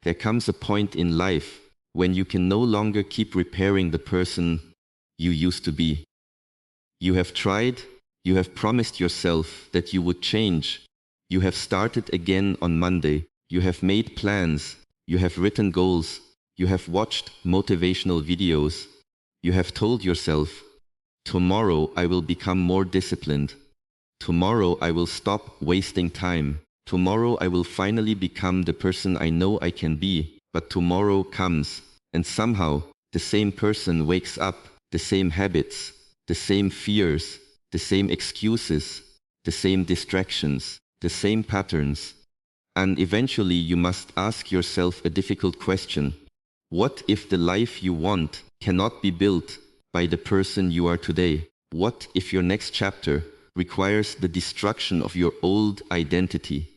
There comes a point in life when you can no longer keep repairing the person you used to be. You have tried, you have promised yourself that you would change. You have started again on Monday. You have made plans. You have written goals. You have watched motivational videos. You have told yourself, tomorrow I will become more disciplined. Tomorrow I will stop wasting time. Tomorrow I will finally become the person I know I can be. But tomorrow comes, and somehow the same person wakes up, the same habits, the same fears, the same excuses, the same distractions, the same patterns. And eventually you must ask yourself a difficult question. What if the life you want cannot be built by the person you are today? What if your next chapter requires the destruction of your old identity?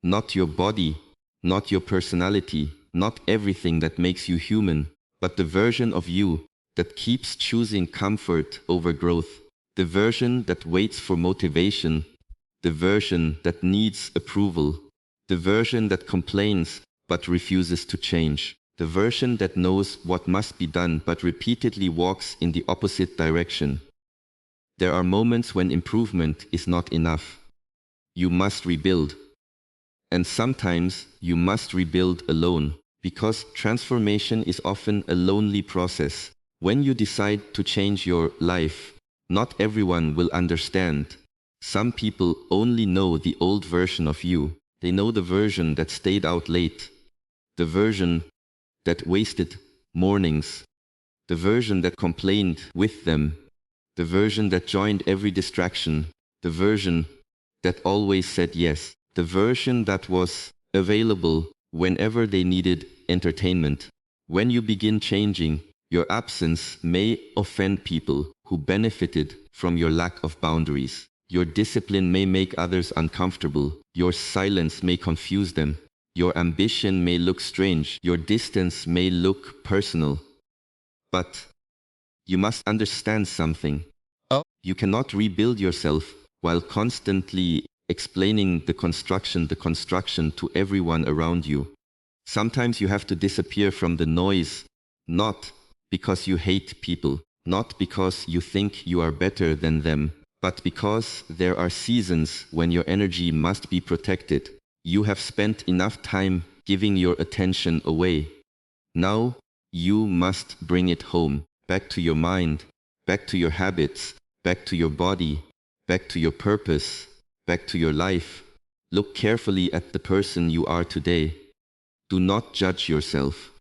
Not your body, not your personality, not everything that makes you human, but the version of you that keeps choosing comfort over growth, the version that waits for motivation, the version that needs approval, the version that complains but refuses to change, the version that knows what must be done but repeatedly walks in the opposite direction. There are moments when improvement is not enough. You must rebuild. And sometimes you must rebuild alone, because transformation is often a lonely process. When you decide to change your life, not everyone will understand. Some people only know the old version of you. They know the version that stayed out late, the version that wasted mornings, the version that complained with them, the version that joined every distraction, the version that always said yes, the version that was available whenever they needed entertainment. When you begin changing, your absence may offend people who benefited from your lack of boundaries. Your discipline may make others uncomfortable. Your silence may confuse them. Your ambition may look strange. Your distance may look personal. But you must understand something. You cannot rebuild yourself while constantly explaining the construction to everyone around you. Sometimes you have to disappear from the noise, not because you hate people, not because you think you are better than them, but because there are seasons when your energy must be protected. You have spent enough time giving your attention away. Now you must bring it home, back to your mind, back to your habits, back to your body, back to your purpose, back to your life. Look carefully at the person you are today. Do not judge yourself.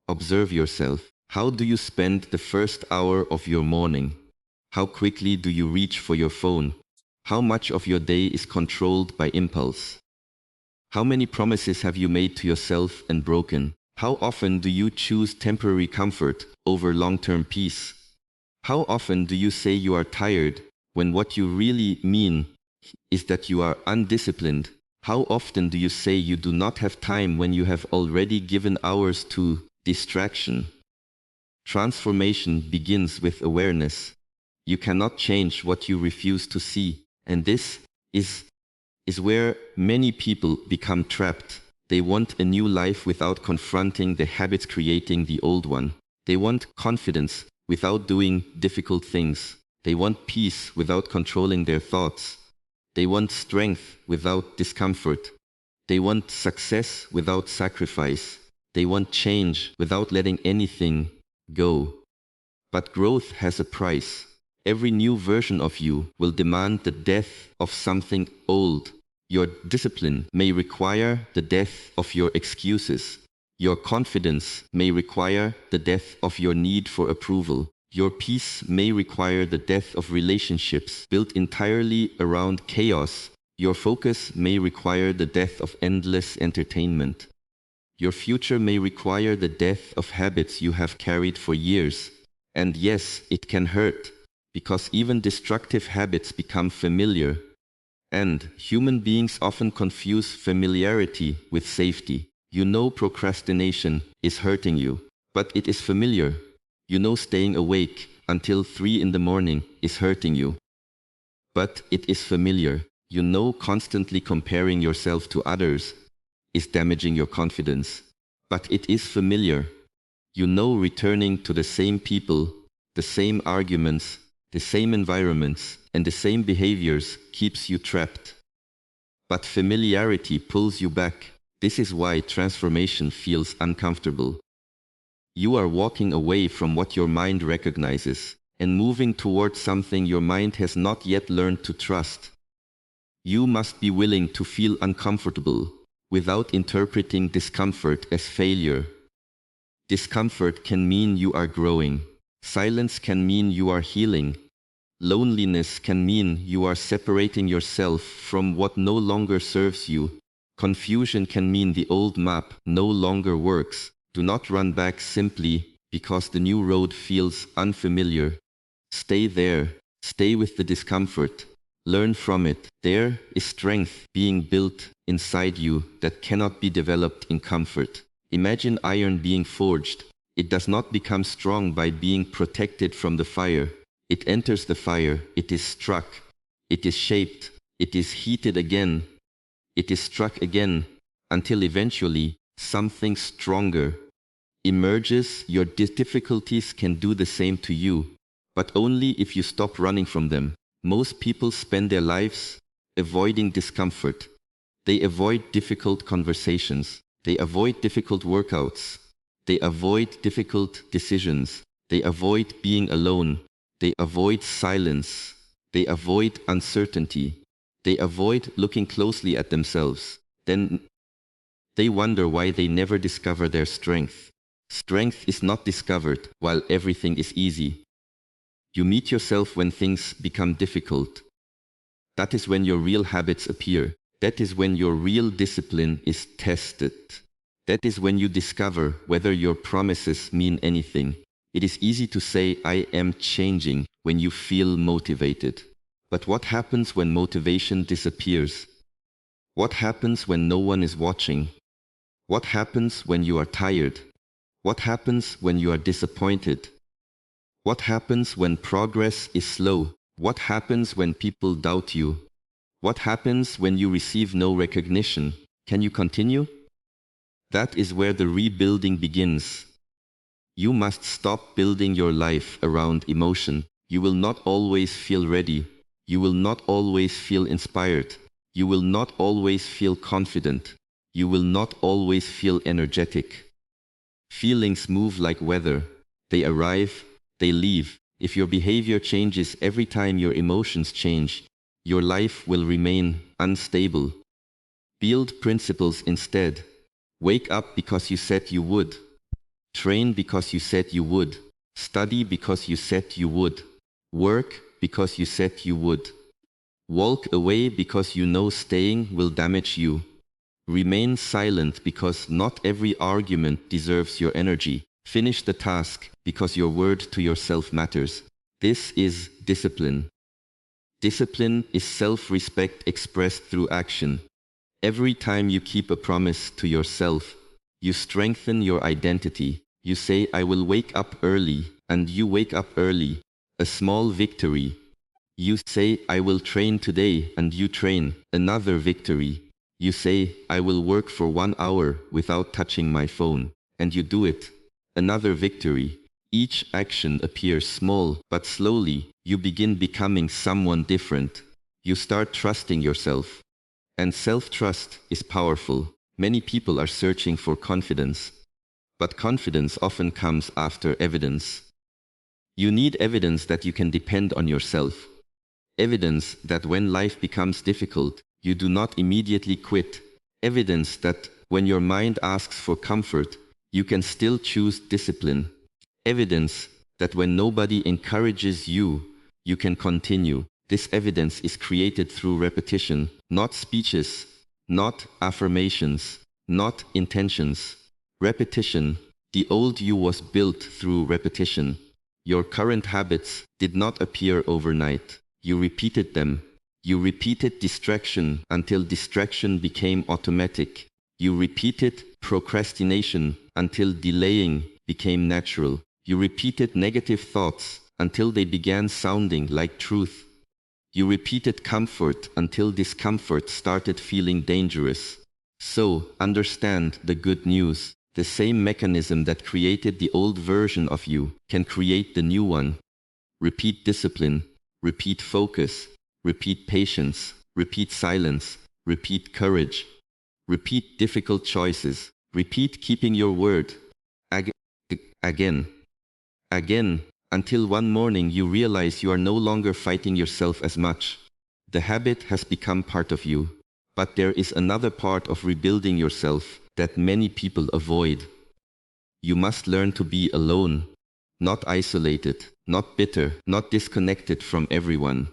Observe yourself. How do you spend the first hour of your morning? How quickly do you reach for your phone? How much of your day is controlled by impulse? How many promises have you made to yourself and broken? How often do you choose temporary comfort over long-term peace? How often do you say you are tired when what you really mean is that you are undisciplined? How often do you say you do not have time when you have already given hours to distraction? Transformation begins with awareness. You cannot change what you refuse to see. And this is where many people become trapped. They want a new life without confronting the habits creating the old one. They want confidence without doing difficult things. They want peace without controlling their thoughts. They want strength without discomfort. They want success without sacrifice. They want change without letting anything go. But growth has a price. Every new version of you will demand the death of something old. Your discipline may require the death of your excuses. Your confidence may require the death of your need for approval. Your peace may require the death of relationships built entirely around chaos. Your focus may require the death of endless entertainment. Your future may require the death of habits you have carried for years. And yes, it can hurt, because even destructive habits become familiar. And human beings often confuse familiarity with safety. You know procrastination is hurting you, but it is familiar. You know staying awake until 3 in the morning is hurting you, but it is familiar. You know constantly comparing yourself to others is damaging your confidence, But it is familiar. You know returning to the same people, the same arguments, the same environments, and the same behaviors keeps you trapped. But familiarity pulls you back. This is why transformation feels uncomfortable. You are walking away from what your mind recognizes and moving towards something your mind has not yet learned to trust. You must be willing to feel uncomfortable without interpreting discomfort as failure. Discomfort can mean you are growing. Silence can mean you are healing. Loneliness can mean you are separating yourself from what no longer serves you. Confusion can mean the old map no longer works. Do not run back simply because the new road feels unfamiliar. Stay there. Stay with the discomfort. Learn from it. There is strength being built inside you that cannot be developed in comfort. Imagine iron being forged. It does not become strong by being protected from the fire. It enters the fire. It is struck. It is shaped. It is heated again. It is struck again until eventually something stronger emerges. Your difficulties can do the same to you, but only if you stop running from them. Most people spend their lives avoiding discomfort. They avoid difficult conversations. They avoid difficult workouts. They avoid difficult decisions. They avoid being alone. They avoid silence. They avoid uncertainty. They avoid looking closely at themselves. Then they wonder why they never discover their strength. Strength is not discovered while everything is easy. You meet yourself when things become difficult. That is when your real habits appear. That is when your real discipline is tested. That is when you discover whether your promises mean anything. It is easy to say, I am changing, when you feel motivated. But what happens when motivation disappears? What happens when no one is watching? What happens when you are tired? What happens when you are disappointed? What happens when progress is slow? What happens when people doubt you? What happens when you receive no recognition? Can you continue? That is where the rebuilding begins. You must stop building your life around emotion. You will not always feel ready. You will not always feel inspired. You will not always feel confident. You will not always feel energetic. Feelings move like weather. They arrive, they leave. If your behavior changes every time your emotions change, your life will remain unstable. Build principles instead. Wake up because you said you would. Train because you said you would. Study because you said you would. Work because you said you would. Walk away because you know staying will damage you. Remain silent because not every argument deserves your energy. Finish the task because your word to yourself matters. This is discipline. Discipline is self-respect expressed through action. Every time you keep a promise to yourself, you strengthen your identity. You say, I will wake up early, and you wake up early. A small victory. You say, I will train today, and you train. Another victory. You say, I will work for 1 hour without touching my phone, and you do it. Another victory. Each action appears small, but slowly, you begin becoming someone different. You start trusting yourself. And self-trust is powerful. Many people are searching for confidence. But confidence often comes after evidence. You need evidence that you can depend on yourself. Evidence that when life becomes difficult, you do not immediately quit. Evidence that when your mind asks for comfort, you can still choose discipline. Evidence that when nobody encourages you, you can continue. This evidence is created through repetition, not speeches, not affirmations, not intentions. Repetition. The old you was built through repetition. Your current habits did not appear overnight. You repeated them. You repeated distraction until distraction became automatic. You repeated procrastination until delaying became natural. You repeated negative thoughts until they began sounding like truth. You repeated comfort until discomfort started feeling dangerous. So, understand the good news. The same mechanism that created the old version of you can create the new one. Repeat discipline, repeat focus, repeat patience, repeat silence, repeat courage, repeat difficult choices, repeat keeping your word. Again, again, until one morning you realize you are no longer fighting yourself as much. The habit has become part of you. But there is another part of rebuilding yourself that many people avoid. You must learn to be alone, not isolated, not bitter, not disconnected from everyone,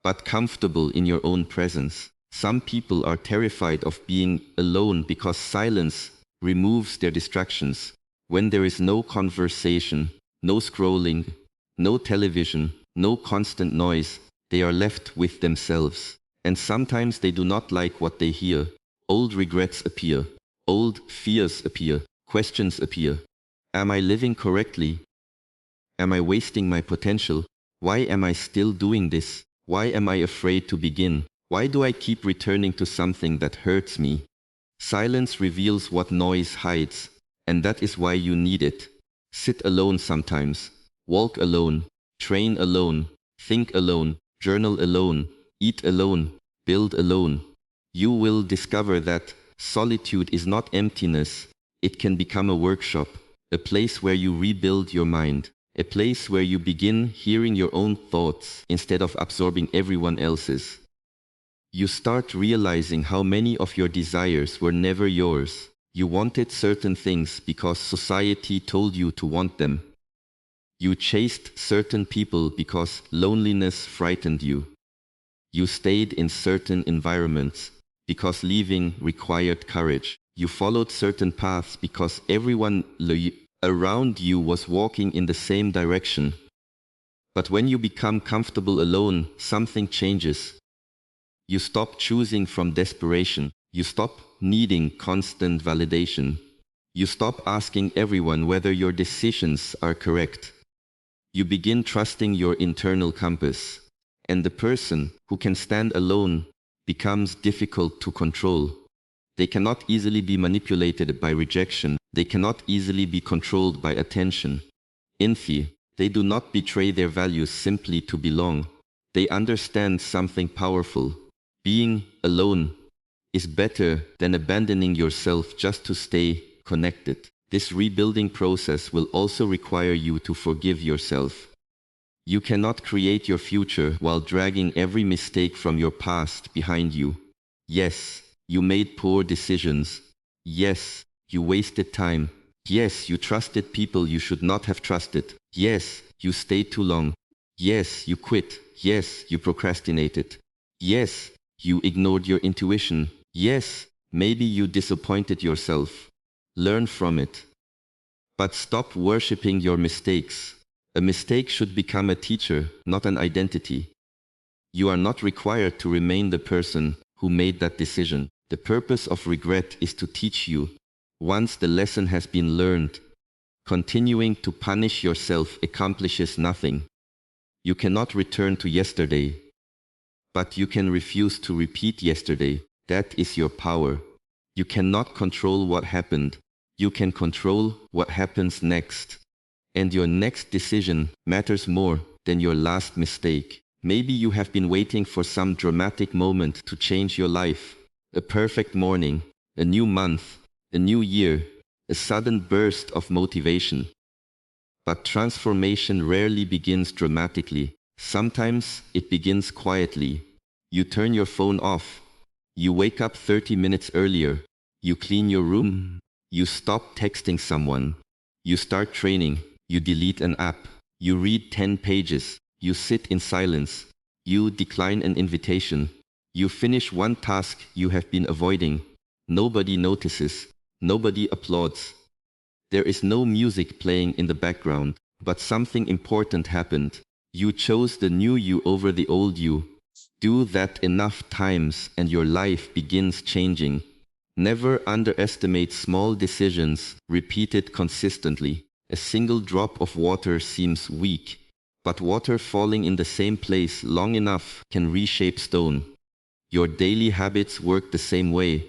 but comfortable in your own presence. Some people are terrified of being alone because silence removes their distractions. When there is no conversation, no scrolling, no television, no constant noise, they are left with themselves. And sometimes they do not like what they hear. Old regrets appear. Old fears appear. Questions appear. Am I living correctly? Am I wasting my potential? Why am I still doing this? Why am I afraid to begin? Why do I keep returning to something that hurts me? Silence reveals what noise hides, and that is why you need it. Sit alone sometimes. Walk alone. Train alone. Think alone. Journal alone. Eat alone. Build alone. You will discover that solitude is not emptiness. It can become a workshop, a place where you rebuild your mind, a place where you begin hearing your own thoughts instead of absorbing everyone else's. You start realizing how many of your desires were never yours. You wanted certain things because society told you to want them. You chased certain people because loneliness frightened you. You stayed in certain environments because leaving required courage. You followed certain paths because everyone around you was walking in the same direction. But when you become comfortable alone, something changes. You stop choosing from desperation. You stop needing constant validation. You stop asking everyone whether your decisions are correct. You begin trusting your internal compass. And the person who can stand alone becomes difficult to control. They cannot easily be manipulated by rejection. They cannot easily be controlled by attention. They do not betray their values simply to belong. They understand something powerful. Being alone is better than abandoning yourself just to stay connected. This rebuilding process will also require you to forgive yourself. You cannot create your future while dragging every mistake from your past behind you. Yes, you made poor decisions. Yes, you wasted time. Yes, you trusted people you should not have trusted. Yes, you stayed too long. Yes, you quit. Yes, you procrastinated. Yes, you ignored your intuition. Yes, maybe you disappointed yourself. Learn from it. But stop worshipping your mistakes. A mistake should become a teacher, not an identity. You are not required to remain the person who made that decision. The purpose of regret is to teach you. Once the lesson has been learned, continuing to punish yourself accomplishes nothing. You cannot return to yesterday, but you can refuse to repeat yesterday. That is your power. You cannot control what happened. You can control what happens next. And your next decision matters more than your last mistake. Maybe you have been waiting for some dramatic moment to change your life. A perfect morning, a new month, a new year, a sudden burst of motivation. But transformation rarely begins dramatically. Sometimes it begins quietly. You turn your phone off. You wake up 30 minutes earlier. You clean your room. You stop texting someone. You start training. You delete an app. You read 10 pages. You sit in silence. You decline an invitation. You finish one task you have been avoiding. Nobody notices. Nobody applauds. There is no music playing in the background, but something important happened. You chose the new you over the old you. Do that enough times and your life begins changing. Never underestimate small decisions repeated consistently. A single drop of water seems weak, but water falling in the same place long enough can reshape stone. Your daily habits work the same way.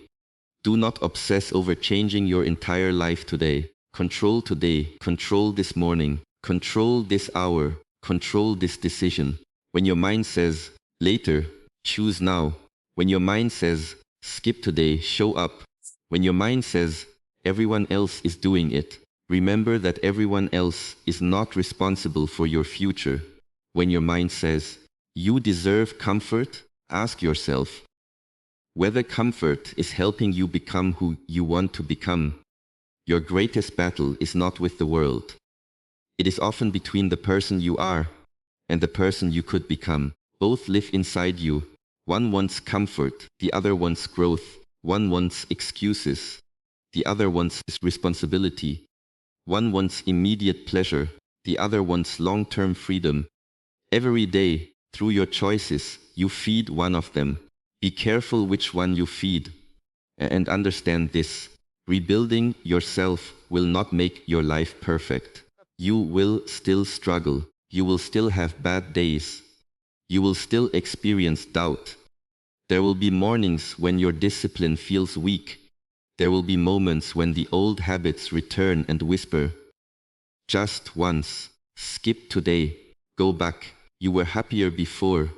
Do not obsess over changing your entire life today. Control today, control this morning, control this hour, control this decision. When your mind says, later, choose now. When your mind says, skip today, show up. When your mind says, everyone else is doing it, remember that everyone else is not responsible for your future. When your mind says, you deserve comfort, ask yourself whether comfort is helping you become who you want to become. Your greatest battle is not with the world. It is often between the person you are and the person you could become. Both live inside you. One wants comfort, the other wants growth. One wants excuses, the other wants responsibility. One wants immediate pleasure, the other wants long-term freedom. Every day, through your choices, you feed one of them. Be careful which one you feed. And understand this. Rebuilding yourself will not make your life perfect. You will still struggle. You will still have bad days. You will still experience doubt. There will be mornings when your discipline feels weak. There will be moments when the old habits return and whisper, just once, skip today, go back, you were happier before.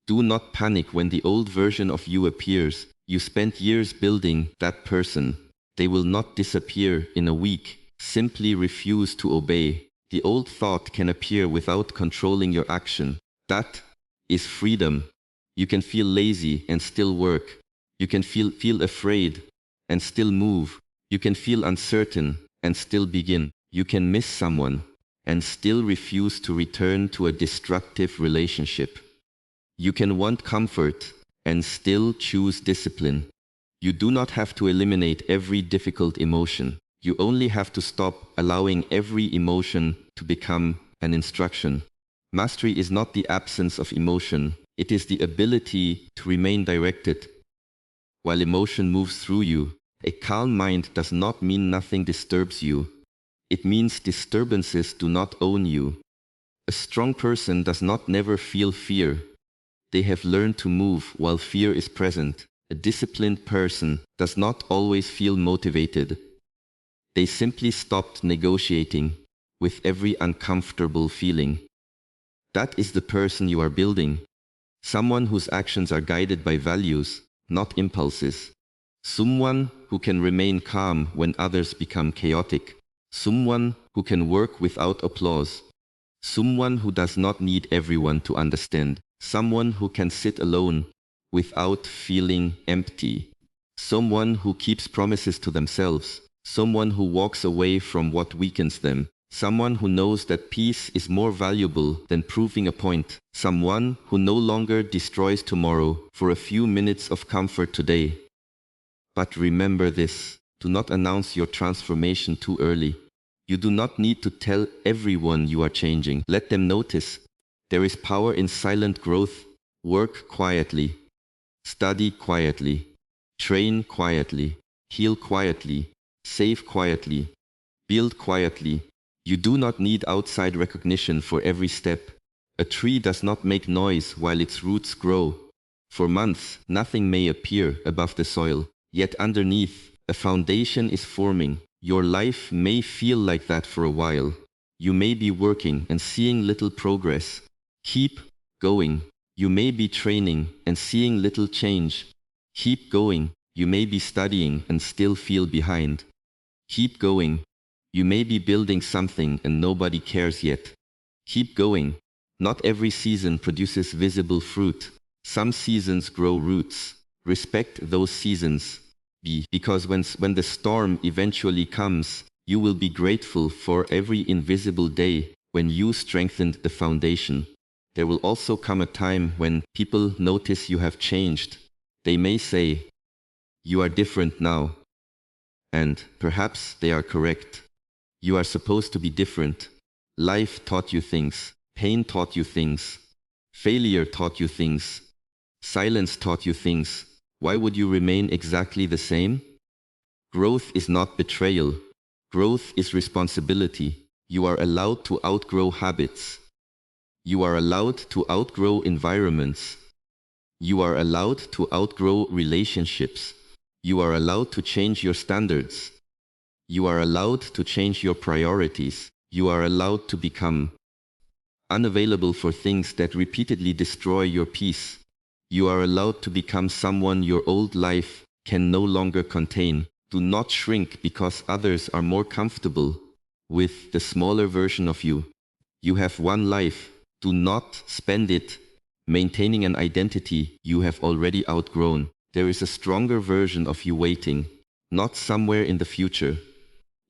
Do not panic when the old version of you appears. You spent years building that person. They will not disappear in a week. Simply refuse to obey. The old thought can appear without controlling your action. That is freedom. You can feel lazy and still work. You can feel afraid and still move. You can feel uncertain and still begin. You can miss someone and still refuse to return to a destructive relationship. You can want comfort and still choose discipline. You do not have to eliminate every difficult emotion. You only have to stop allowing every emotion to become an instruction. Mastery is not the absence of emotion. It is the ability to remain directed while emotion moves through you. A calm mind does not mean nothing disturbs you. It means disturbances do not own you. A strong person does not never feel fear. They have learned to move while fear is present. A disciplined person does not always feel motivated. They simply stopped negotiating with every uncomfortable feeling. That is the person you are building. Someone whose actions are guided by values, not impulses. Someone who can remain calm when others become chaotic. Someone who can work without applause. Someone who does not need everyone to understand. Someone who can sit alone without feeling empty. Someone who keeps promises to themselves. Someone who walks away from what weakens them. Someone who knows that peace is more valuable than proving a point. Someone who no longer destroys tomorrow for a few minutes of comfort today. But remember this, do not announce your transformation too early. You do not need to tell everyone you are changing. Let them notice. There is power in silent growth. Work quietly. Study quietly. Train quietly. Heal quietly. Save quietly. Build quietly. You do not need outside recognition for every step. A tree does not make noise while its roots grow. For months, nothing may appear above the soil, yet underneath, a foundation is forming. Your life may feel like that for a while. You may be working and seeing little progress. Keep going. You may be training and seeing little change. Keep going. You may be studying and still feel behind. Keep going. You may be building something and nobody cares yet. Keep going. Not every season produces visible fruit. Some seasons grow roots. Respect those seasons. Because when the storm eventually comes, you will be grateful for every invisible day when you strengthened the foundation. There will also come a time when people notice you have changed. They may say, you are different now. And perhaps they are correct. You are supposed to be different. Life taught you things. Pain taught you things. Failure taught you things. Silence taught you things. Why would you remain exactly the same? Growth is not betrayal. Growth is responsibility. You are allowed to outgrow habits. You are allowed to outgrow environments. You are allowed to outgrow relationships. You are allowed to change your standards. You are allowed to change your priorities. You are allowed to become unavailable for things that repeatedly destroy your peace. You are allowed to become someone your old life can no longer contain. Do not shrink because others are more comfortable with the smaller version of you. You have one life. Do not spend it maintaining an identity you have already outgrown. There is a stronger version of you waiting, not somewhere in the future,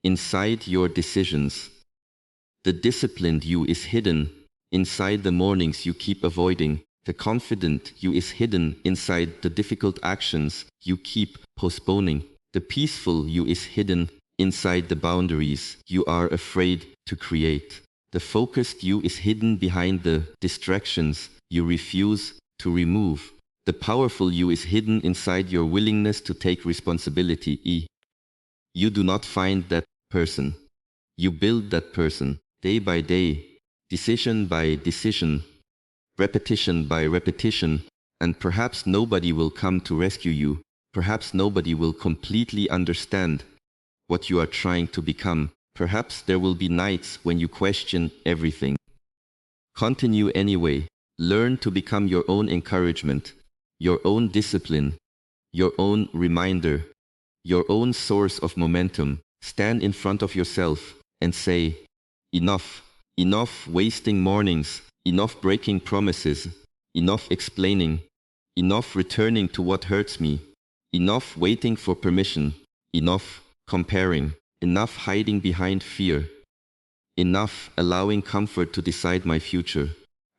inside your decisions. The disciplined you is hidden inside the mornings you keep avoiding. The confident you is hidden inside the difficult actions you keep postponing. The peaceful you is hidden inside the boundaries you are afraid to create. The focused you is hidden behind the distractions you refuse to remove. The powerful you is hidden inside your willingness to take responsibility. You do not find that person. You build that person day by day, decision by decision, repetition by repetition, and perhaps nobody will come to rescue you. Perhaps nobody will completely understand what you are trying to become. Perhaps there will be nights when you question everything. Continue anyway. Learn to become your own encouragement, your own discipline, your own reminder, your own source of momentum. Stand in front of yourself and say, enough, enough wasting mornings, enough breaking promises, enough explaining, enough returning to what hurts me, enough waiting for permission, enough comparing, enough hiding behind fear, enough allowing comfort to decide my future.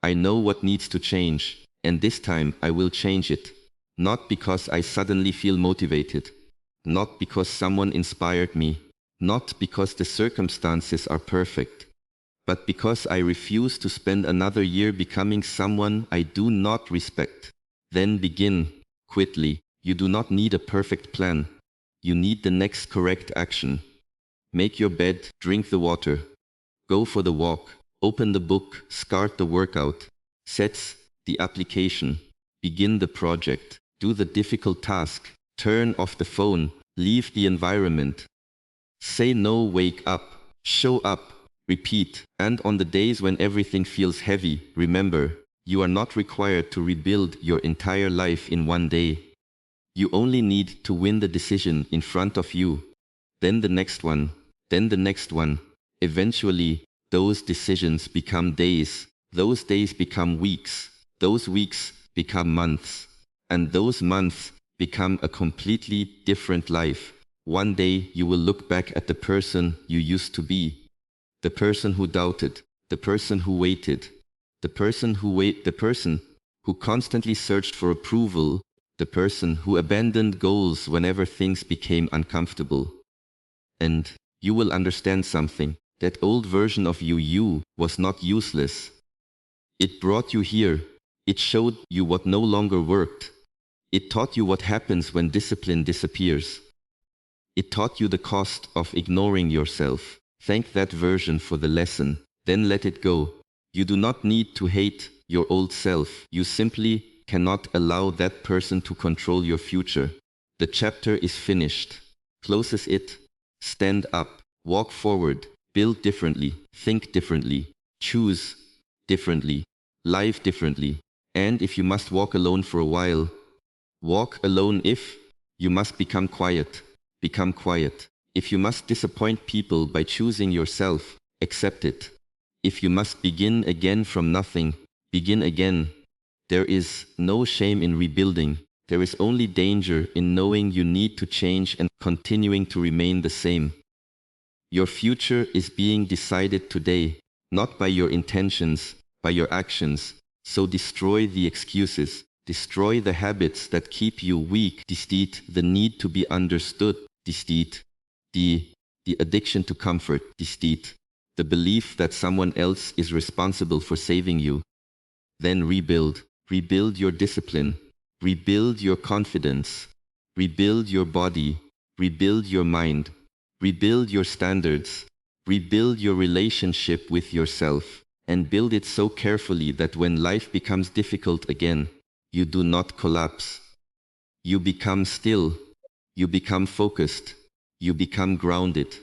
I know what needs to change, and this time I will change it. Not because I suddenly feel motivated, not because someone inspired me, not because the circumstances are perfect, but because I refuse to spend another year becoming someone I do not respect. Then begin, quickly. You do not need a perfect plan. You need the next correct action. Make your bed, drink the water, go for the walk, open the book, start the workout, set the application, begin the project, do the difficult task, turn off the phone, leave the environment. Say no, wake up, show up, repeat. And on the days when everything feels heavy, remember, you are not required to rebuild your entire life in one day. You only need to win the decision in front of you, then the next one, then the next one. Eventually, those decisions become days, those days become weeks, those weeks become months, and those months become a completely different life. One day you will look back at the person you used to be, the person who doubted, the person who waited, the person who constantly searched for approval, the person who abandoned goals whenever things became uncomfortable. And you will understand something. That old version of you was not useless. It brought you here. It showed you what no longer worked. It taught you what happens when discipline disappears. It taught you the cost of ignoring yourself. Thank that version for the lesson. Then let it go. You do not need to hate your old self. You simply cannot allow that person to control your future. The chapter is finished. Closes it. Stand up. Walk forward. Build differently. Think differently. Choose differently. Live differently. And if you must walk alone for a while, walk alone. If you must become quiet, become quiet. If you must disappoint people by choosing yourself, accept it. If you must begin again from nothing, begin again. There is no shame in rebuilding. There is only danger in knowing you need to change and continuing to remain the same. Your future is being decided today, not by your intentions, by your actions. So destroy the excuses, destroy the habits that keep you weak, defeat the need to be understood, defeat the addiction to comfort, defeat the belief that someone else is responsible for saving you. Then rebuild. Rebuild your discipline. Rebuild your confidence. Rebuild your body. Rebuild your mind. Rebuild your standards. Rebuild your relationship with yourself. And build it so carefully that when life becomes difficult again, you do not collapse. You become still. You become focused. You become grounded.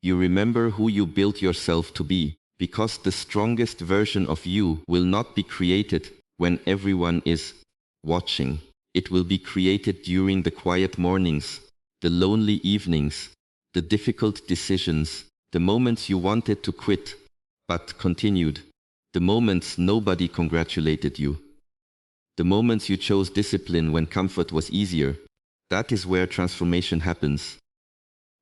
You remember who you built yourself to be, because the strongest version of you will not be created when everyone is watching. It will be created during the quiet mornings, the lonely evenings, the difficult decisions, the moments you wanted to quit, but continued, the moments nobody congratulated you, the moments you chose discipline when comfort was easier. That is where transformation happens.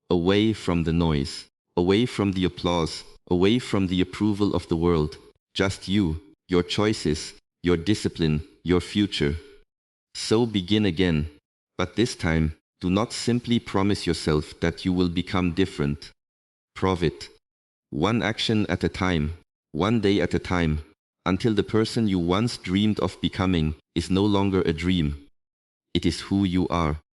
Away from the noise, away from the applause, away from the approval of the world. Just you, your choices, your discipline, your future. So begin again. But this time, do not simply promise yourself that you will become different. Prove it. One action at a time, one day at a time, until the person you once dreamed of becoming is no longer a dream. It is who you are.